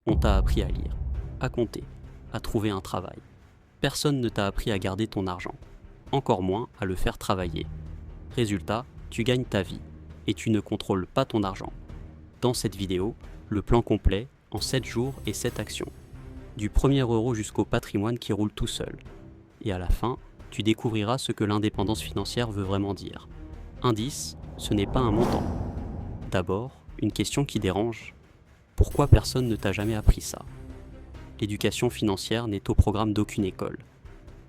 On t'a appris à lire, à compter, à trouver un travail. Personne ne t'a appris à garder ton argent, encore moins à le faire travailler. Résultat, tu gagnes ta vie et tu ne contrôles pas ton argent. Dans cette vidéo, le plan complet en 7 jours et 7 actions. Du premier euro jusqu'au patrimoine qui roule tout seul. Et à la fin, tu découvriras ce que l'indépendance financière veut vraiment dire. Indice, ce n'est pas un montant. D'abord, une question qui dérange. Pourquoi personne ne t'a jamais appris ça ? L'éducation financière n'est au programme d'aucune école.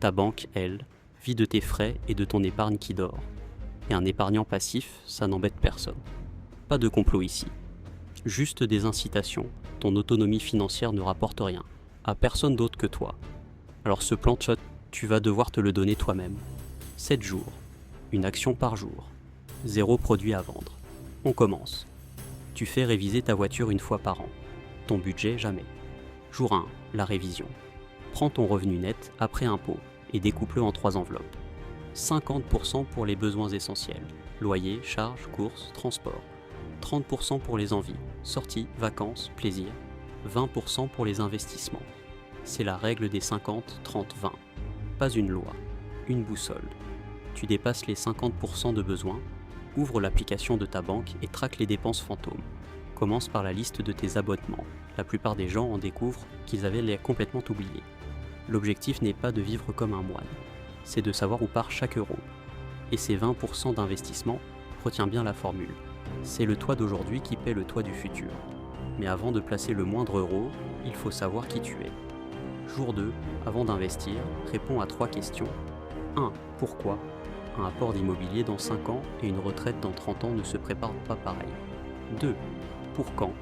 Ta banque, elle, vit de tes frais et de ton épargne qui dort. Et un épargnant passif, ça n'embête personne. Pas de complot ici. Juste des incitations. Ton autonomie financière ne rapporte rien. À personne d'autre que toi. Alors ce plan shot, tu vas devoir te le donner toi-même. 7 jours. Une action par jour. 0 produit à vendre. On commence. Tu fais réviser ta voiture une fois par an. Ton budget, jamais. Jour 1, la révision. Prends ton revenu net après impôt et découpe-le en 3 enveloppes. 50% pour les besoins essentiels. Loyer, charges, courses, transport. 30% pour les envies, sorties, vacances, plaisirs. 20% pour les investissements. C'est la règle des 50, 30, 20. Pas une loi, une boussole. Tu dépasses les 50% de besoins, ouvre l'application de ta banque et traque les dépenses fantômes. Commence par la liste de tes abonnements. La plupart des gens en découvrent qu'ils avaient les complètement oubliés. L'objectif n'est pas de vivre comme un moine, c'est de savoir où part chaque euro. Et ces 20% d'investissement, retiens bien la formule. C'est le toi d'aujourd'hui qui paie le toi du futur. Mais avant de placer le moindre euro, il faut savoir qui tu es. Jour 2, avant d'investir, réponds à 3 questions. 1. Pourquoi ? Un apport d'immobilier dans 5 ans et une retraite dans 30 ans ne se préparent pas pareil. 2. Pour quand ?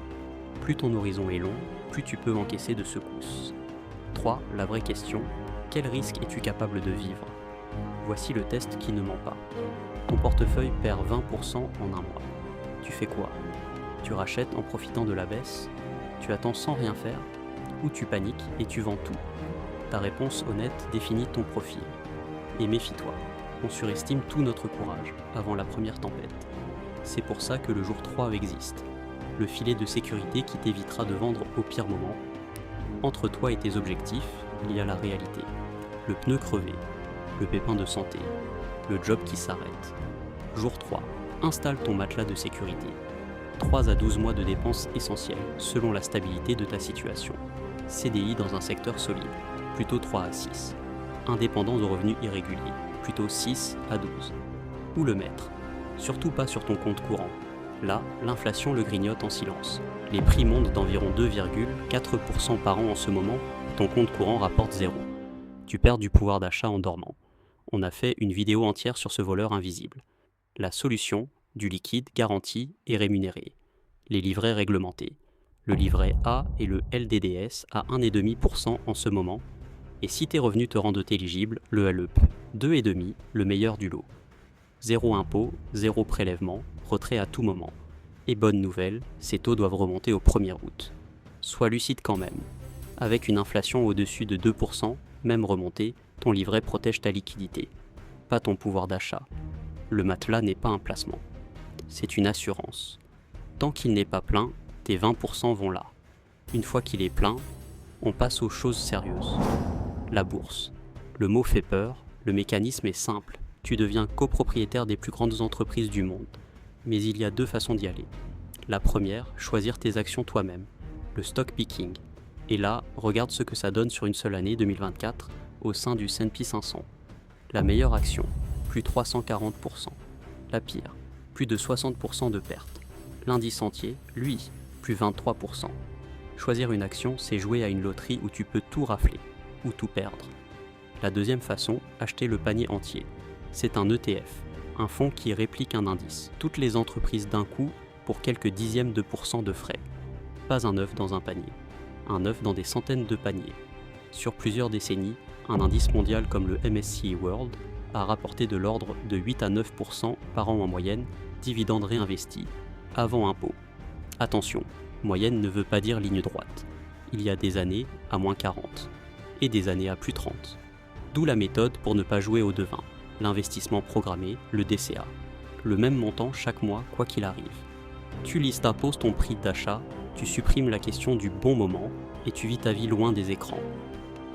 Plus ton horizon est long, plus tu peux encaisser de secousses. 3. La vraie question, quel risque es-tu capable de vivre ? Voici le test qui ne ment pas. Ton portefeuille perd 20% en un mois. Tu fais quoi ? Tu rachètes en profitant de la baisse ? Tu attends sans rien faire ? Ou tu paniques et tu vends tout ? Ta réponse honnête définit ton profil. Et méfie-toi, on surestime tout notre courage avant la première tempête. C'est pour ça que le jour 3 existe. Le filet de sécurité qui t'évitera de vendre au pire moment. Entre toi et tes objectifs, il y a la réalité. Le pneu crevé, le pépin de santé, le job qui s'arrête. Jour 3, installe ton matelas de sécurité. 3 à 12 mois de dépenses essentielles, selon la stabilité de ta situation. CDI dans un secteur solide, plutôt 3 à 6. Indépendant de revenus irréguliers, plutôt 6 à 12. Où le mettre ? Surtout pas sur ton compte courant. Là, l'inflation le grignote en silence. Les prix montent d'environ 2,4% par an en ce moment, ton compte courant rapporte 0. Tu perds du pouvoir d'achat en dormant. On a fait une vidéo entière sur ce voleur invisible. La solution, du liquide garanti et rémunéré. Les livrets réglementés. Le livret A et le LDDS à 1,5% en ce moment. Et si tes revenus te rendent éligible, le LEP, 2,5%, le meilleur du lot. 0 impôt, 0 prélèvement, retrait à tout moment. Et bonne nouvelle, ces taux doivent remonter au 1er août. Sois lucide quand même. Avec une inflation au-dessus de 2%, même remontée, ton livret protège ta liquidité, pas ton pouvoir d'achat. Le matelas n'est pas un placement. C'est une assurance. Tant qu'il n'est pas plein, tes 20% vont là. Une fois qu'il est plein, on passe aux choses sérieuses. La bourse. Le mot fait peur, le mécanisme est simple. Tu deviens copropriétaire des plus grandes entreprises du monde. Mais il y a 2 façons d'y aller. La première, choisir tes actions toi-même. Le stock picking. Et là, regarde ce que ça donne sur une seule année 2024 au sein du S&P 500. La meilleure action, plus 340%. La pire, plus de 60% de pertes. L'indice entier, lui, plus 23%. Choisir une action, c'est jouer à une loterie où tu peux tout rafler, ou tout perdre. La deuxième façon, acheter le panier entier. C'est un ETF, un fonds qui réplique un indice. Toutes les entreprises d'un coup pour quelques dixièmes de pourcent de frais. Pas un œuf dans un panier, un œuf dans des centaines de paniers. Sur plusieurs décennies, un indice mondial comme le MSCI World a rapporté de l'ordre de 8 à 9% par an en moyenne, dividendes réinvestis, avant impôt. Attention, moyenne ne veut pas dire ligne droite. Il y a des années à moins 40 et des années à plus 30. D'où la méthode pour ne pas jouer au devin, l'investissement programmé, le DCA. Le même montant chaque mois, quoi qu'il arrive. Tu listes imposes ton prix d'achat, tu supprimes la question du bon moment et tu vis ta vie loin des écrans.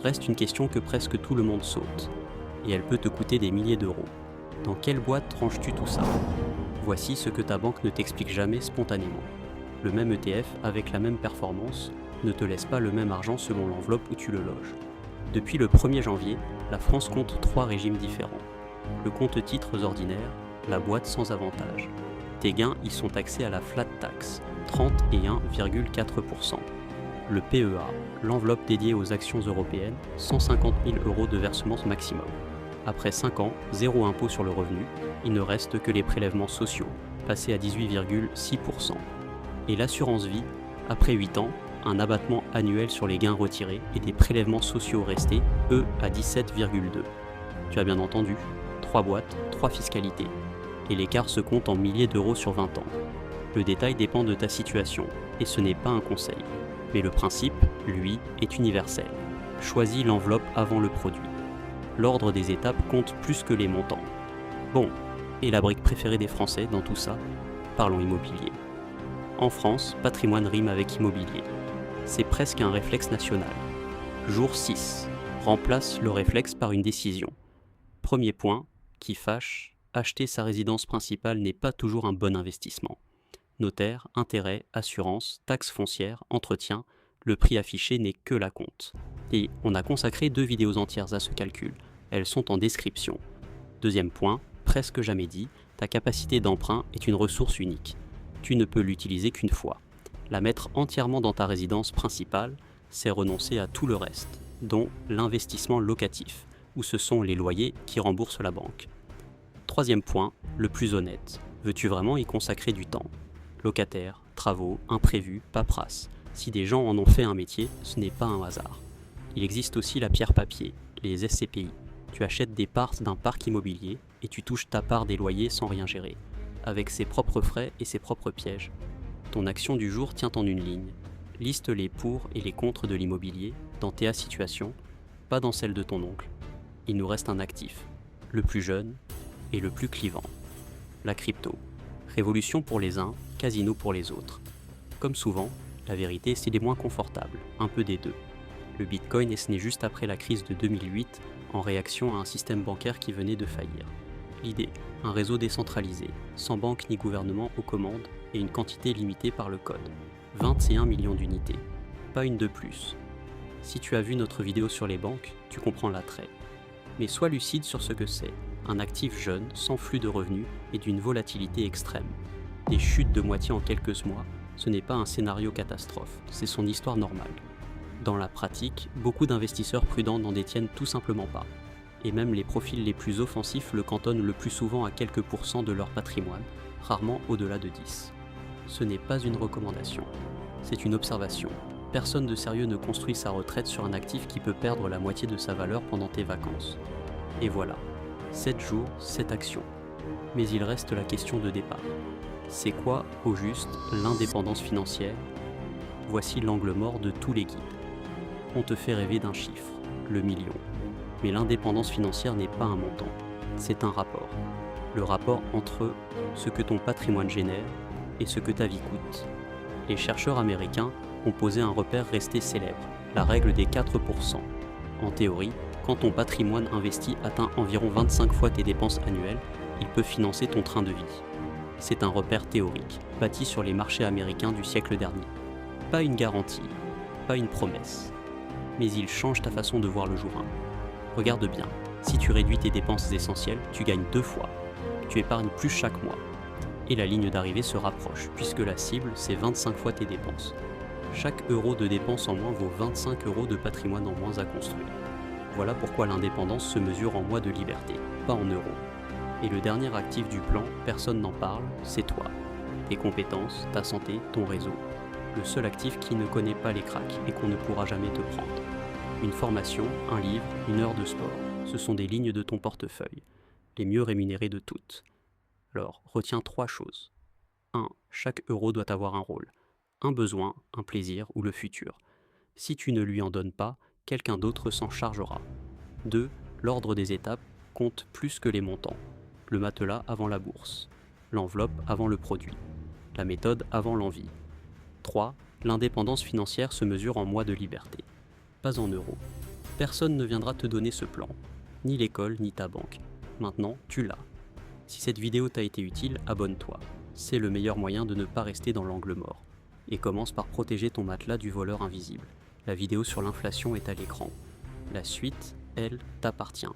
Reste une question que presque tout le monde saute, et elle peut te coûter des milliers d'euros. Dans quelle boîte ranges-tu tout ça? Voici ce que ta banque ne t'explique jamais spontanément. Le même ETF avec la même performance ne te laisse pas le même argent selon l'enveloppe où tu le loges. Depuis le 1er janvier, la France compte 3 régimes différents. Le compte titres ordinaire, la boîte sans avantage. Tes gains y sont taxés à la flat tax, 31,4%. Le PEA, l'enveloppe dédiée aux actions européennes, 150 000 € de versement maximum. Après 5 ans, 0 impôt sur le revenu, il ne reste que les prélèvements sociaux, passés à 18,6%. Et l'assurance vie, après 8 ans, un abattement annuel sur les gains retirés et des prélèvements sociaux restés, eux, à 17,2%. Tu as bien entendu, 3 boîtes, 3 fiscalités. Et l'écart se compte en milliers d'euros sur 20 ans. Le détail dépend de ta situation, et ce n'est pas un conseil. Mais le principe, lui, est universel. Choisis l'enveloppe avant le produit. L'ordre des étapes compte plus que les montants. Bon, et la brique préférée des Français dans tout ça? Parlons immobilier. En France, patrimoine rime avec immobilier. C'est presque un réflexe national. Jour 6. Remplace le réflexe par une décision. Premier point, qui fâche, acheter sa résidence principale n'est pas toujours un bon investissement. Notaire, intérêt, assurance, taxes foncières, entretien, le prix affiché n'est que la compte. Et on a consacré 2 vidéos entières à ce calcul. Elles sont en description. Deuxième point, presque jamais dit, ta capacité d'emprunt est une ressource unique. Tu ne peux l'utiliser qu'une fois. La mettre entièrement dans ta résidence principale, c'est renoncer à tout le reste, dont l'investissement locatif, où ce sont les loyers qui remboursent la banque. Troisième point, le plus honnête. Veux-tu vraiment y consacrer du temps? Locataires, travaux, imprévus, paperasse. Si des gens en ont fait un métier, ce n'est pas un hasard. Il existe aussi la pierre papier, les SCPI. Tu achètes des parts d'un parc immobilier et tu touches ta part des loyers sans rien gérer, avec ses propres frais et ses propres pièges. Ton action du jour tient en une ligne. Liste les pour et les contre de l'immobilier dans ta situation, pas dans celle de ton oncle. Il nous reste un actif, le plus jeune et le plus clivant. La crypto. Révolution pour les uns, casino pour les autres. Comme souvent, la vérité c'est les moins confortables, un peu des deux. Le Bitcoin est né juste après la crise de 2008 en réaction à un système bancaire qui venait de faillir. L'idée, un réseau décentralisé, sans banque ni gouvernement aux commandes et une quantité limitée par le code. 21 millions d'unités, pas une de plus. Si tu as vu notre vidéo sur les banques, tu comprends l'attrait. Mais sois lucide sur ce que c'est, un actif jeune, sans flux de revenus et d'une volatilité extrême. Des chutes de moitié en quelques mois, ce n'est pas un scénario catastrophe, c'est son histoire normale. Dans la pratique, beaucoup d'investisseurs prudents n'en détiennent tout simplement pas. Et même les profils les plus offensifs le cantonnent le plus souvent à quelques pourcents de leur patrimoine, rarement au-delà de 10. Ce n'est pas une recommandation, c'est une observation. Personne de sérieux ne construit sa retraite sur un actif qui peut perdre la moitié de sa valeur pendant tes vacances. Et voilà, 7 jours, 7 actions. Mais il reste la question de départ. C'est quoi, au juste, l'indépendance financière? Voici l'angle mort de tous les guides. On te fait rêver d'un chiffre, le million. Mais l'indépendance financière n'est pas un montant, c'est un rapport. Le rapport entre ce que ton patrimoine génère et ce que ta vie coûte. Les chercheurs américains ont posé un repère resté célèbre, la règle des 4%. En théorie, quand ton patrimoine investi atteint environ 25 fois tes dépenses annuelles, il peut financer ton train de vie. C'est un repère théorique, bâti sur les marchés américains du siècle dernier. Pas une garantie, pas une promesse. Mais il change ta façon de voir le jour 1. Regarde bien, si tu réduis tes dépenses essentielles, tu gagnes 2 fois. Tu épargnes plus chaque mois. Et la ligne d'arrivée se rapproche, puisque la cible, c'est 25 fois tes dépenses. Chaque euro de dépense en moins vaut 25 € de patrimoine en moins à construire. Voilà pourquoi l'indépendance se mesure en mois de liberté, pas en euros. Et le dernier actif du plan, personne n'en parle, c'est toi. Tes compétences, ta santé, ton réseau. Le seul actif qui ne connaît pas les cracks et qu'on ne pourra jamais te prendre. Une formation, un livre, une heure de sport, ce sont des lignes de ton portefeuille, les mieux rémunérées de toutes. Alors, retiens 3 choses. 1. Chaque euro doit avoir un rôle. Un besoin, un plaisir ou le futur. Si tu ne lui en donnes pas, quelqu'un d'autre s'en chargera. 2. L'ordre des étapes compte plus que les montants. Le matelas avant la bourse. L'enveloppe avant le produit. La méthode avant l'envie. 3. L'indépendance financière se mesure en mois de liberté, pas en euros. Personne ne viendra te donner ce plan, ni l'école, ni ta banque. Maintenant, tu l'as. Si cette vidéo t'a été utile, abonne-toi. C'est le meilleur moyen de ne pas rester dans l'angle mort. Et commence par protéger ton matelas du voleur invisible. La vidéo sur l'inflation est à l'écran. La suite, elle, t'appartient.